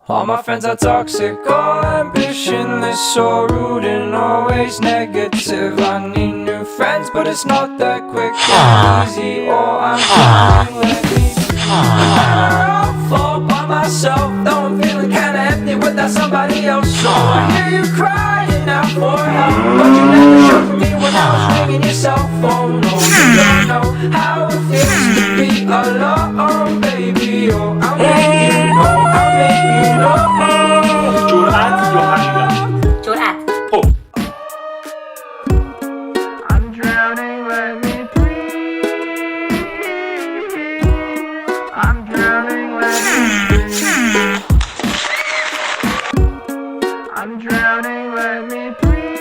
All my friends are toxic, all ambitionless, so rude and always negative. I need new friends, but it's not that quick and easy. Or I'm feeling let me better off all by myself. Though I'm feeling kinda empty without somebody else. So I hear you crying out for help, but you never showed me when I was ringing your cell phone. No, you don't know how it feels to be alone, baby. Oh, I'll make you know. جرأت یا حقیقت؟ جرأت. خب I'm drowning, let me breathe. I'm drowning, let me breathe. I'm drowning, let me breathe.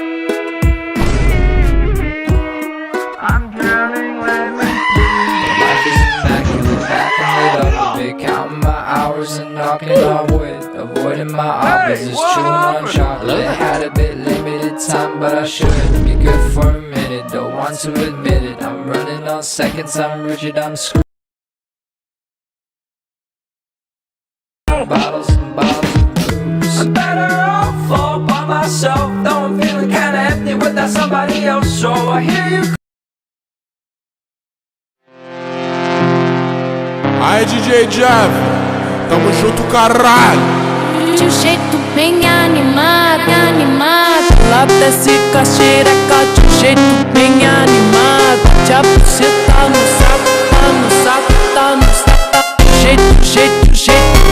I'm drowning, let me breathe. Life is immaculate, back and lit up a bit, counting my hours and knocking on wood. Avoiding my obvious is chewing on chocolate. Had a bit limited time, but I should be good for a minute. Don't want to admit it. I'm running on seconds, I'm rigid, I'm screwed. Bottles and bottles of booze. I'm better off all by myself, though I'm feeling kinda empty without somebody else. So I hear you. Aí DJ Jeff, tamo junto, caralho. De um jeito bem animado, animado. Lá desce com a xereca de um jeito bem animado. Já você tá no saco, tá no saco, tá no saco. Jeito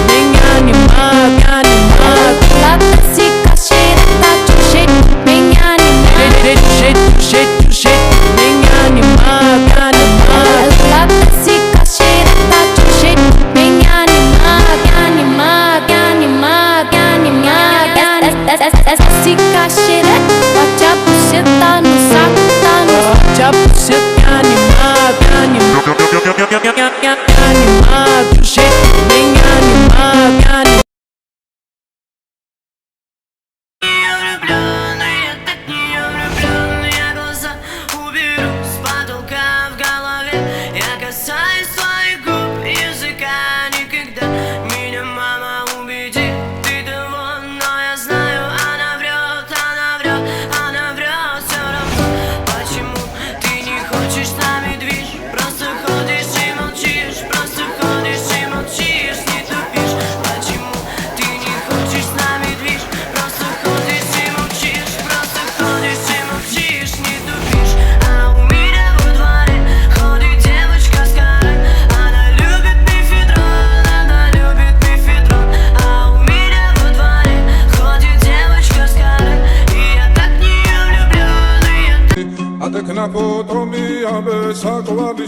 bem animado, animado. Lá desce com a xereca de um jeito bem animado. Jeito bem animado, animado. Lá desce com a xereca de um jeito bem animado, animado, animado, animado. Essa caixeira, bate a buceta no saco, tá no saco. Bate a buceta animado, animado, animado. Jeito bem animado, animado.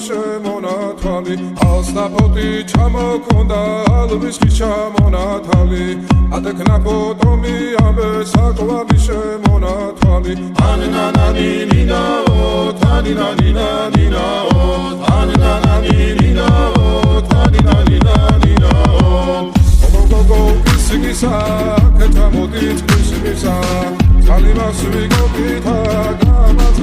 შემონათვალი ალსნაფოთი ჩამოქონდა ალვისკი ჩამონათვალი ადეკნაფოთომი ამე საკლავი შემონათვალი ანანანინინაო თანინანინანინაო ანანანინინაო თანინანინანინაო გოგოგო ისგისა კეთამოდით ისგისა წალიმასვი გოგითა გამაძ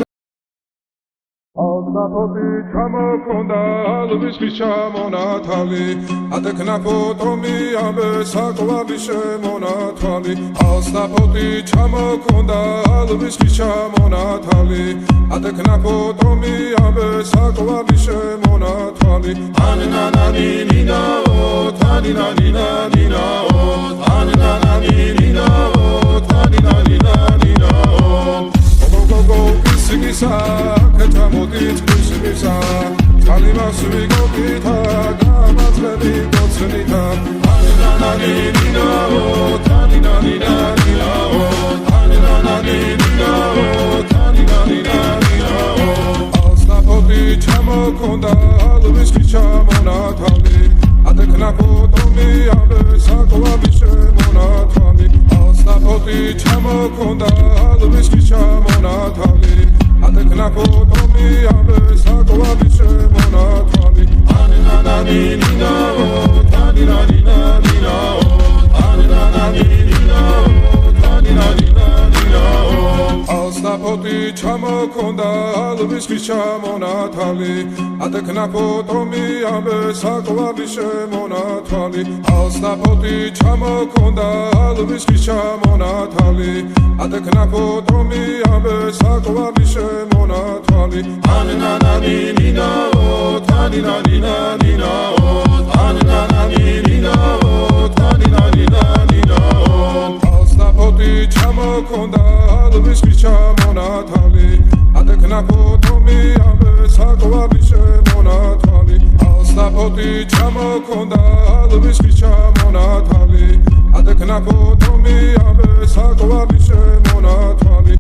ალსნაფოთი ჩამოქონდა ალვისკი ჩამონათვალი ადეკნაფოთომი ამე საკლავი შემონათვალი ალსნაფოთი ჩამოქონდა ალვისკი ჩამონათვალი ადეკნაფოთომი ამე საკლავი შემონათვალი ანანანინინაო თანინანინანინაო ანანანინინაო თანინანინანინაო გოგოგო ისგისა კეთამოდით ისგისა წალიმასვი გოგითა გამაძლები გოცნითა ანანანინინაო თანინანინანინაო ანანანინინაო თანინანინანინაო ალსნაფოთი ჩამოქონდა ალვისკი ჩამონათვალი ადეკნაფოთომი ამე საკლავი შემონათვალი ალსნაფოთი ჩამოქონდა ალვისკი ჩამონათვალი ადეკნაფოთომი ამე საკლავი შემონათვალი ანანანინინაო თანინანინანინაო ანანანინინაო თანინანინანინაო ალსნაფოთი ჩამოქონდა ალვის ხის ჩამონათალი ატექნა ფოტომი ამე საკვალი შემონათვალი ალსთა ფოტი ჩამოქონდა ალვის ხის ჩამონათალი ატექნა ფოტომი ამე საკვალი შემონათვალი ანანანინინაო თანინანინანინაო ანანანინინაო თანინანინანინაო ალსთა ფოტი ჩამოქონდა ალვის ხის ჩამონათალი ატექნა ფოტომი ამე საკვალი შემონათვალი ალსთა ფოტი ჩამოქონდა ალვის ხის ჩამონათალი ატექნა ფოტომი ამე საკვალი შემონათვალი